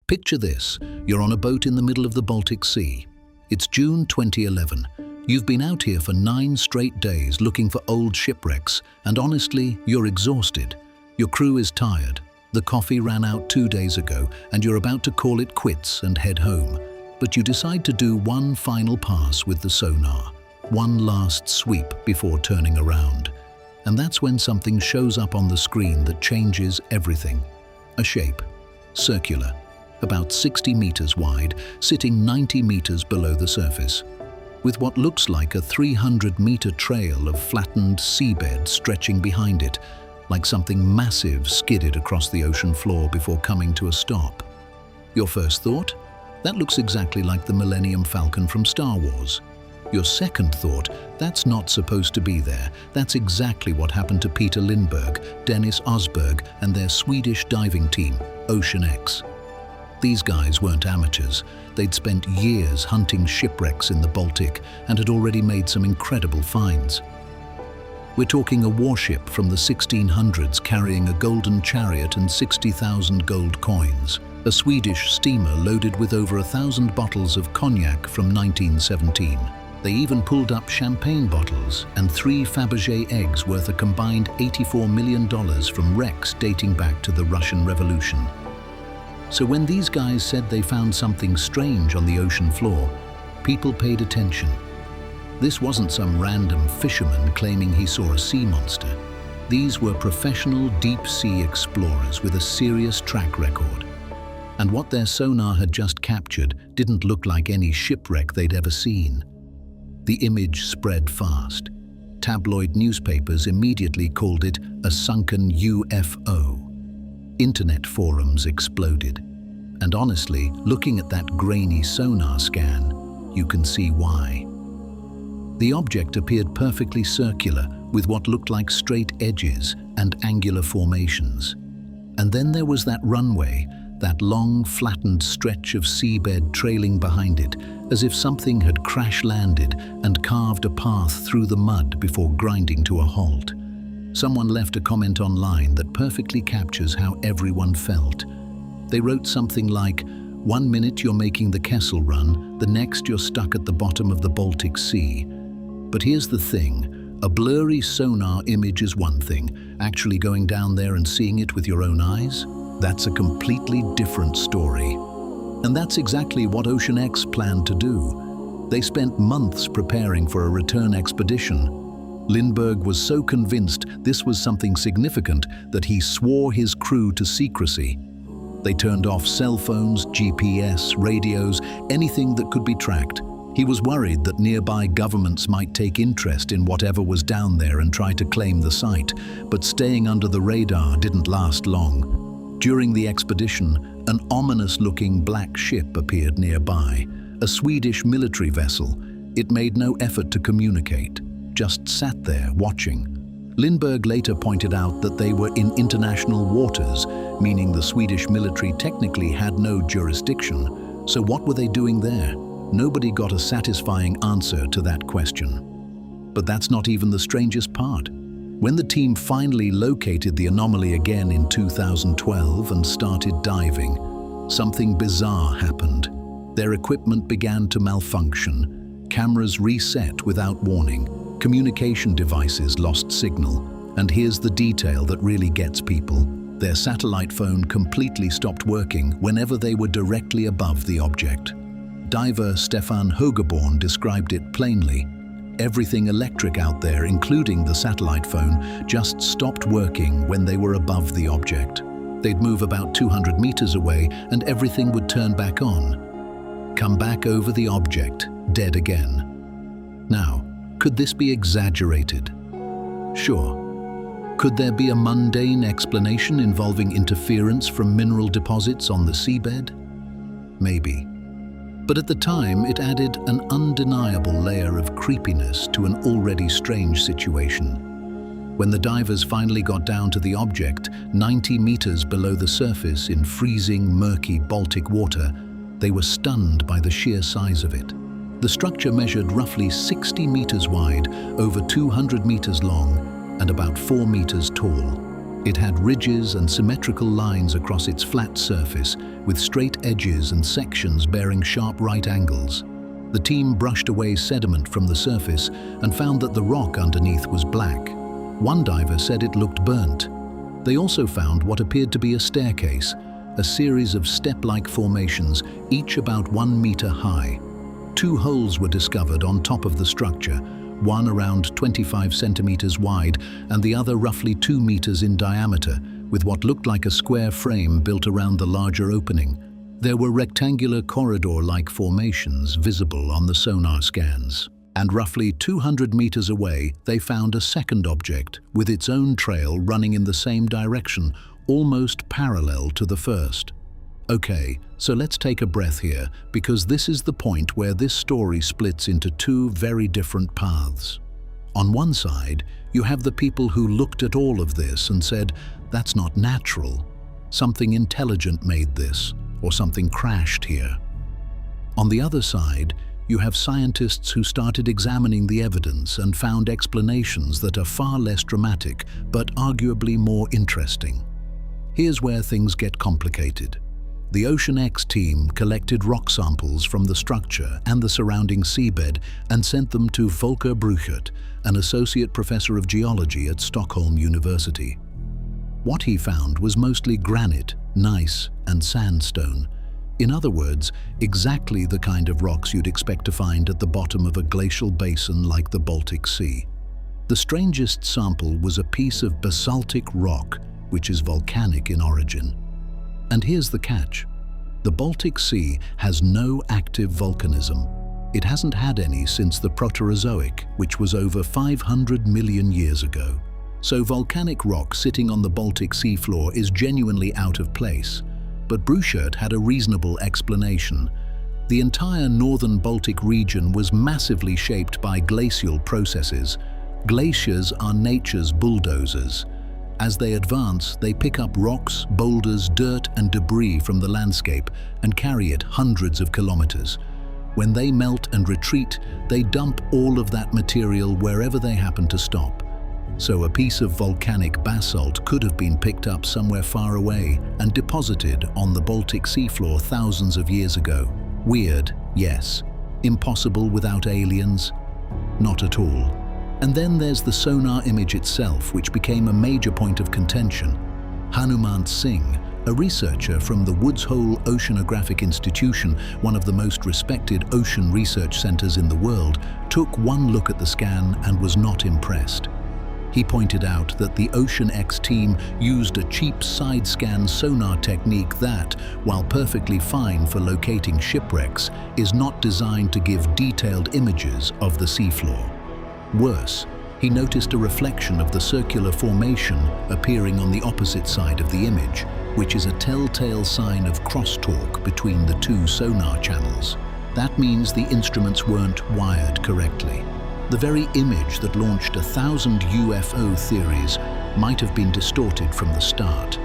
Picture this, you're on a boat in the middle of the Baltic Sea. It's June 2011. You've been out here for 9 straight days looking for old shipwrecks, and honestly, you're exhausted. Your crew is tired. The coffee ran out 2 days ago, and you're about to call it quits and head home. But you decide to do one final pass with the sonar, one last sweep before turning around. And that's when something shows up on the screen that changes everything. A shape, circular, about 60 meters wide, sitting 90 meters below the surface, with what looks like a 300-meter trail of flattened seabed stretching behind it, like something massive skidded across the ocean floor before coming to a stop. Your first thought? That looks exactly like the Millennium Falcon from Star Wars. Your second thought? That's not supposed to be there. That's exactly what happened to Peter Lindberg, Dennis Osberg, and their Swedish diving team, Ocean X. These guys weren't amateurs. They'd spent years hunting shipwrecks in the Baltic and had already made some incredible finds. We're talking a warship from the 1600s carrying a golden chariot and 60,000 gold coins, a Swedish steamer loaded with over 1,000 bottles of cognac from 1917. They even pulled up champagne bottles and 3 Fabergé eggs worth a combined $84 million from wrecks dating back to the Russian Revolution. So when these guys said they found something strange on the ocean floor, people paid attention. This wasn't some random fisherman claiming he saw a sea monster. These were professional deep-sea explorers with a serious track record. And what their sonar had just captured didn't look like any shipwreck they'd ever seen. The image spread fast. Tabloid newspapers immediately called it a sunken UFO. Internet forums exploded. And honestly, looking at that grainy sonar scan, you can see why. The object appeared perfectly circular, with what looked like straight edges and angular formations. And then there was that runway, that long, flattened stretch of seabed trailing behind it, as if something had crash-landed and carved a path through the mud before grinding to a halt. Someone left a comment online that perfectly captures how everyone felt. They wrote something like, "1 minute you're making the Kessel Run, the next you're stuck at the bottom of the Baltic Sea." But here's the thing, a blurry sonar image is one thing. Actually going down there and seeing it with your own eyes? That's a completely different story. And that's exactly what Ocean X planned to do. They spent months preparing for a return expedition. Lindberg was so convinced this was something significant that he swore his crew to secrecy. They turned off cell phones, GPS, radios, anything that could be tracked. He was worried that nearby governments might take interest in whatever was down there and try to claim the site, but staying under the radar didn't last long. During the expedition, an ominous-looking black ship appeared nearby, a Swedish military vessel. It made no effort to communicate, just sat there watching. Lindberg later pointed out that they were in international waters, meaning the Swedish military technically had no jurisdiction. So what were they doing there? Nobody got a satisfying answer to that question. But that's not even the strangest part. When the team finally located the anomaly again in 2012 and started diving, something bizarre happened. Their equipment began to malfunction. Cameras reset without warning. Communication devices lost signal. And here's the detail that really gets people. Their satellite phone completely stopped working whenever they were directly above the object. Diver Stefan Hogeborn described it plainly. Everything electric out there, including the satellite phone, just stopped working when they were above the object. They'd move about 200 meters away and everything would turn back on. Come back over the object, dead again. Now, could this be exaggerated? Sure. Could there be a mundane explanation involving interference from mineral deposits on the seabed? Maybe. But at the time, it added an undeniable layer of creepiness to an already strange situation. When the divers finally got down to the object, 90 meters below the surface in freezing, murky Baltic water, they were stunned by the sheer size of it. The structure measured roughly 60 meters wide, over 200 meters long, and about 4 meters tall. It had ridges and symmetrical lines across its flat surface, with straight edges and sections bearing sharp right angles. The team brushed away sediment from the surface and found that the rock underneath was black. One diver said it looked burnt. They also found what appeared to be a staircase, a series of step-like formations, each about 1 meter high. 2 holes were discovered on top of the structure, one around 25 centimeters wide and the other roughly 2 meters in diameter, with what looked like a square frame built around the larger opening. There were rectangular corridor-like formations visible on the sonar scans. And roughly 200 meters away, they found a second object with its own trail running in the same direction, almost parallel to the first. Okay, so let's take a breath here, because this is the point where this story splits into 2 very different paths. On one side, you have the people who looked at all of this and said, that's not natural. Something intelligent made this, or something crashed here. On the other side, you have scientists who started examining the evidence and found explanations that are far less dramatic, but arguably more interesting. Here's where things get complicated. The OceanX team collected rock samples from the structure and the surrounding seabed and sent them to Volker Bruchert, an associate professor of geology at Stockholm University. What he found was mostly granite, gneiss, and sandstone. In other words, exactly the kind of rocks you'd expect to find at the bottom of a glacial basin like the Baltic Sea. The strangest sample was a piece of basaltic rock, which is volcanic in origin. And here's the catch. The Baltic Sea has no active volcanism. It hasn't had any since the Proterozoic, which was over 500 million years ago. So volcanic rock sitting on the Baltic Sea floor is genuinely out of place. But Bruchert had a reasonable explanation. The entire northern Baltic region was massively shaped by glacial processes. Glaciers are nature's bulldozers. As they advance, they pick up rocks, boulders, dirt, and debris from the landscape and carry it hundreds of kilometers. When they melt and retreat, they dump all of that material wherever they happen to stop. So a piece of volcanic basalt could have been picked up somewhere far away and deposited on the Baltic seafloor thousands of years ago. Weird, yes. Impossible without aliens? Not at all. And then there's the sonar image itself, which became a major point of contention. Hanumant Singh, a researcher from the Woods Hole Oceanographic Institution, one of the most respected ocean research centers in the world, took one look at the scan and was not impressed. He pointed out that the OceanX team used a cheap side-scan sonar technique that, while perfectly fine for locating shipwrecks, is not designed to give detailed images of the seafloor. Worse, he noticed a reflection of the circular formation appearing on the opposite side of the image, which is a telltale sign of crosstalk between the 2 sonar channels. That means the instruments weren't wired correctly. The very image that launched 1,000 UFO theories might have been distorted from the start.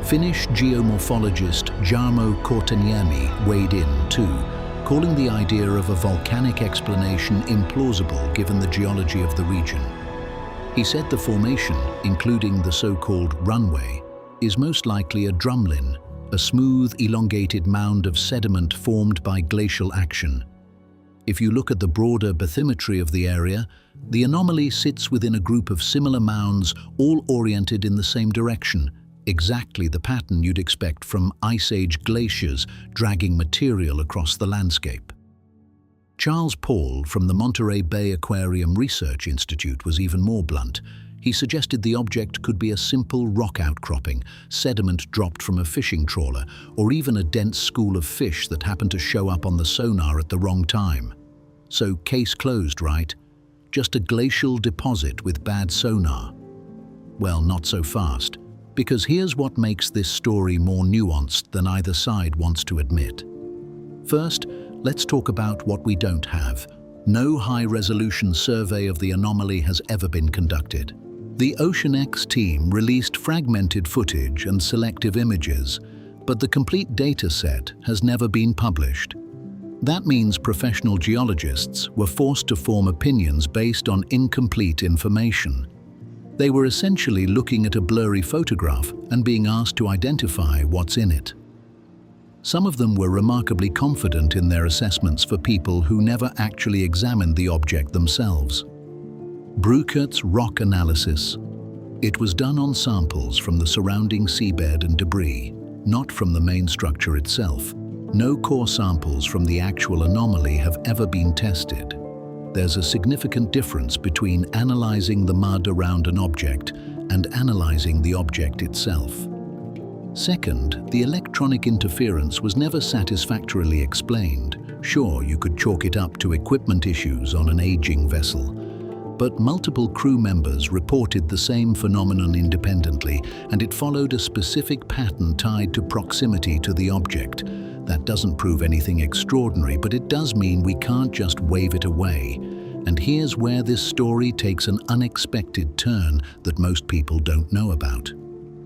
Finnish geomorphologist Jarmo Korteniemi weighed in too, calling the idea of a volcanic explanation implausible given the geology of the region. He said the formation, including the so-called runway, is most likely a drumlin, a smooth, elongated mound of sediment formed by glacial action. If you look at the broader bathymetry of the area, the anomaly sits within a group of similar mounds, all oriented in the same direction, exactly the pattern you'd expect from Ice Age glaciers dragging material across the landscape. Charles Paul from the Monterey Bay Aquarium Research Institute was even more blunt. He suggested the object could be a simple rock outcropping, sediment dropped from a fishing trawler, or even a dense school of fish that happened to show up on the sonar at the wrong time. So case closed, right? Just a glacial deposit with bad sonar. Well, not so fast, because here's what makes this story more nuanced than either side wants to admit. First, let's talk about what we don't have. No high-resolution survey of the anomaly has ever been conducted. The OceanX team released fragmented footage and selective images, but the complete data set has never been published. That means professional geologists were forced to form opinions based on incomplete information. They were essentially looking at a blurry photograph and being asked to identify what's in it. Some of them were remarkably confident in their assessments for people who never actually examined the object themselves. Brukert's rock analysis. It was done on samples from the surrounding seabed and debris, not from the main structure itself. No core samples from the actual anomaly have ever been tested. There's a significant difference between analyzing the mud around an object and analyzing the object itself. Second, the electronic interference was never satisfactorily explained. Sure, you could chalk it up to equipment issues on an aging vessel, but multiple crew members reported the same phenomenon independently, and it followed a specific pattern tied to proximity to the object. That doesn't prove anything extraordinary, but it does mean we can't just wave it away. And here's where this story takes an unexpected turn that most people don't know about.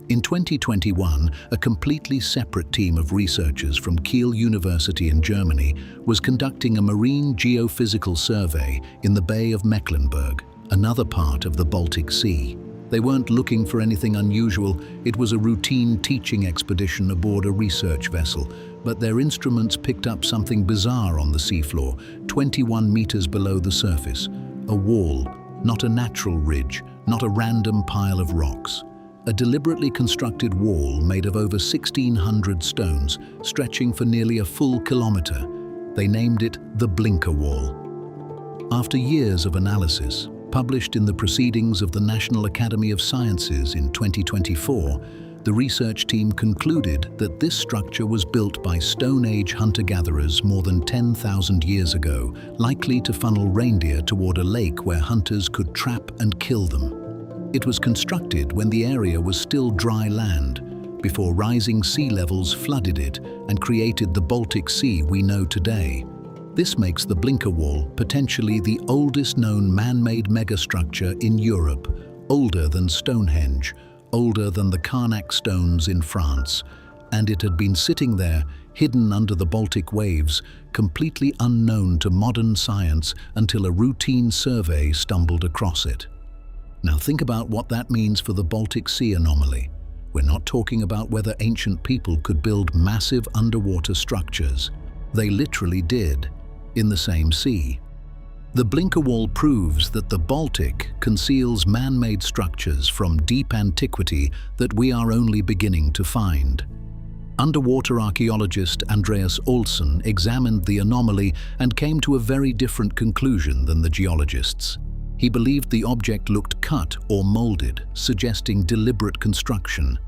In 2021, a completely separate team of researchers from Kiel University in Germany was conducting a marine geophysical survey in the Bay of Mecklenburg, another part of the Baltic Sea. They weren't looking for anything unusual. It was a routine teaching expedition aboard a research vessel, but their instruments picked up something bizarre on the seafloor, 21 meters below the surface. A wall, not a natural ridge, not a random pile of rocks. A deliberately constructed wall made of over 1,600 stones, stretching for nearly a full kilometer. They named it the Blinker Wall. After years of analysis, published in the Proceedings of the National Academy of Sciences in 2024, the research team concluded that this structure was built by Stone Age hunter-gatherers more than 10,000 years ago, likely to funnel reindeer toward a lake where hunters could trap and kill them. It was constructed when the area was still dry land, before rising sea levels flooded it and created the Baltic Sea we know today. This makes the Blinker Wall potentially the oldest known man-made megastructure in Europe, older than Stonehenge, older than the Carnac stones in France, and it had been sitting there, hidden under the Baltic waves, completely unknown to modern science until a routine survey stumbled across it. Now think about what that means for the Baltic Sea Anomaly. We're not talking about whether ancient people could build massive underwater structures. They literally did, in the same sea. The Blinker Wall proves that the Baltic conceals man-made structures from deep antiquity that we are only beginning to find. Underwater archaeologist Andreas Olsson examined the anomaly and came to a very different conclusion than the geologists. He believed the object looked cut or molded, suggesting deliberate construction.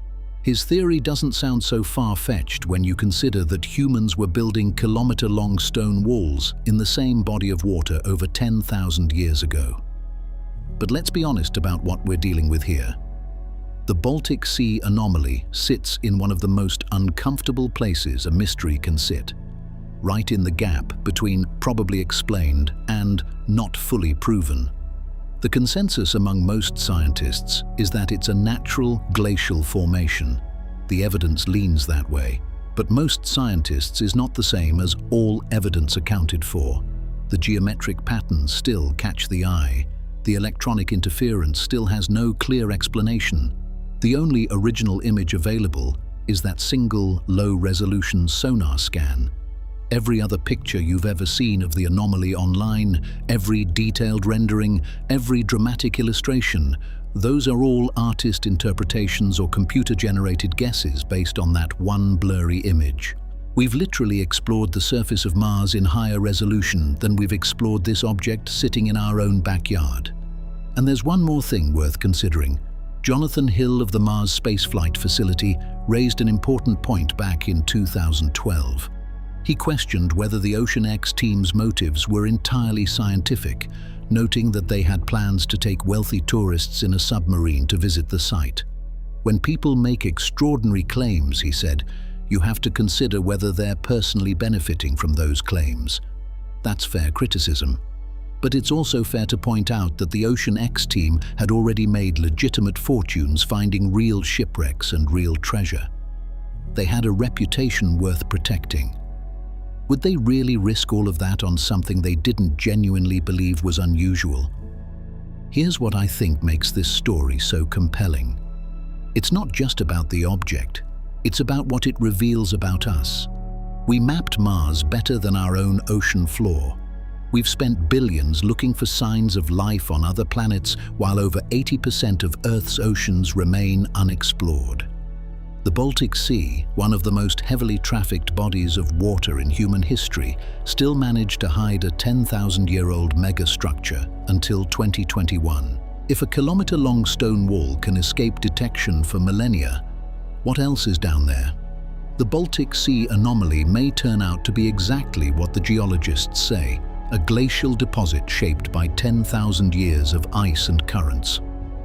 His theory doesn't sound so far-fetched when you consider that humans were building kilometer-long stone walls in the same body of water over 10,000 years ago. But let's be honest about what we're dealing with here. The Baltic Sea Anomaly sits in one of the most uncomfortable places a mystery can sit, right in the gap between probably explained and not fully proven. The consensus among most scientists is that it's a natural glacial formation. The evidence leans that way, but most scientists is not the same as all evidence accounted for. The geometric patterns still catch the eye. The electronic interference still has no clear explanation. The only original image available is that single low-resolution sonar scan. Every other picture you've ever seen of the anomaly online, every detailed rendering, every dramatic illustration, those are all artist interpretations or computer-generated guesses based on that one blurry image. We've literally explored the surface of Mars in higher resolution than we've explored this object sitting in our own backyard. And there's one more thing worth considering. Jonathan Hill of the Mars Spaceflight Facility raised an important point back in 2012. He questioned whether the Ocean X team's motives were entirely scientific, noting that they had plans to take wealthy tourists in a submarine to visit the site. When people make extraordinary claims, he said, you have to consider whether they're personally benefiting from those claims. That's fair criticism. But it's also fair to point out that the Ocean X team had already made legitimate fortunes finding real shipwrecks and real treasure. They had a reputation worth protecting. Would they really risk all of that on something they didn't genuinely believe was unusual? Here's what I think makes this story so compelling. It's not just about the object, it's about what it reveals about us. We mapped Mars better than our own ocean floor. We've spent billions looking for signs of life on other planets, while over 80% of Earth's oceans remain unexplored. The Baltic Sea, one of the most heavily trafficked bodies of water in human history, still managed to hide a 10,000-year-old megastructure until 2021. If a kilometer-long stone wall can escape detection for millennia, what else is down there? The Baltic Sea Anomaly may turn out to be exactly what the geologists say, a glacial deposit shaped by 10,000 years of ice and currents.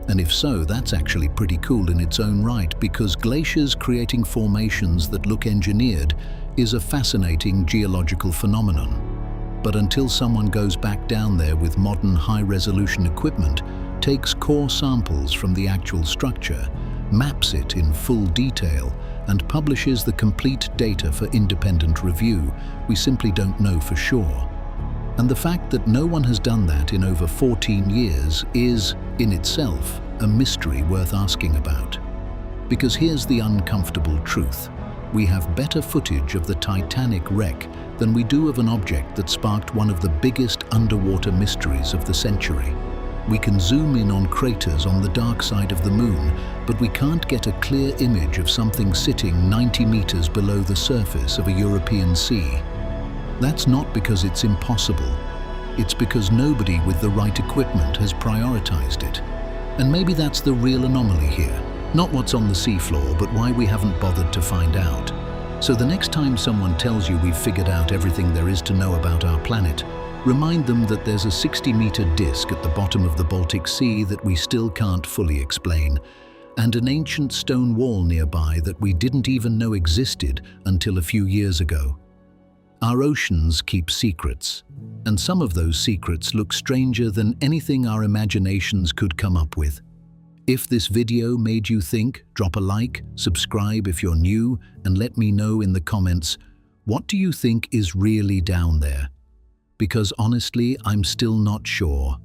And if so, that's actually pretty cool in its own right, because glaciers creating formations that look engineered is a fascinating geological phenomenon. But until someone goes back down there with modern high-resolution equipment, takes core samples from the actual structure, maps it in full detail, and publishes the complete data for independent review, we simply don't know for sure. And the fact that no one has done that in over 14 years is, in itself, a mystery worth asking about. Because here's the uncomfortable truth. We have better footage of the Titanic wreck than we do of an object that sparked one of the biggest underwater mysteries of the century. We can zoom in on craters on the dark side of the moon, but we can't get a clear image of something sitting 90 meters below the surface of a European sea. That's not because it's impossible. It's because nobody with the right equipment has prioritized it. And maybe that's the real anomaly here. Not what's on the seafloor, but why we haven't bothered to find out. So the next time someone tells you we've figured out everything there is to know about our planet, remind them that there's a 60-meter disk at the bottom of the Baltic Sea that we still can't fully explain, and an ancient stone wall nearby that we didn't even know existed until a few years ago. Our oceans keep secrets, and some of those secrets look stranger than anything our imaginations could come up with. If this video made you think, drop a like, subscribe if you're new, and let me know in the comments, what do you think is really down there? Because honestly, I'm still not sure.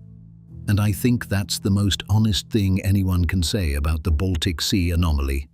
And I think that's the most honest thing anyone can say about the Baltic Sea Anomaly.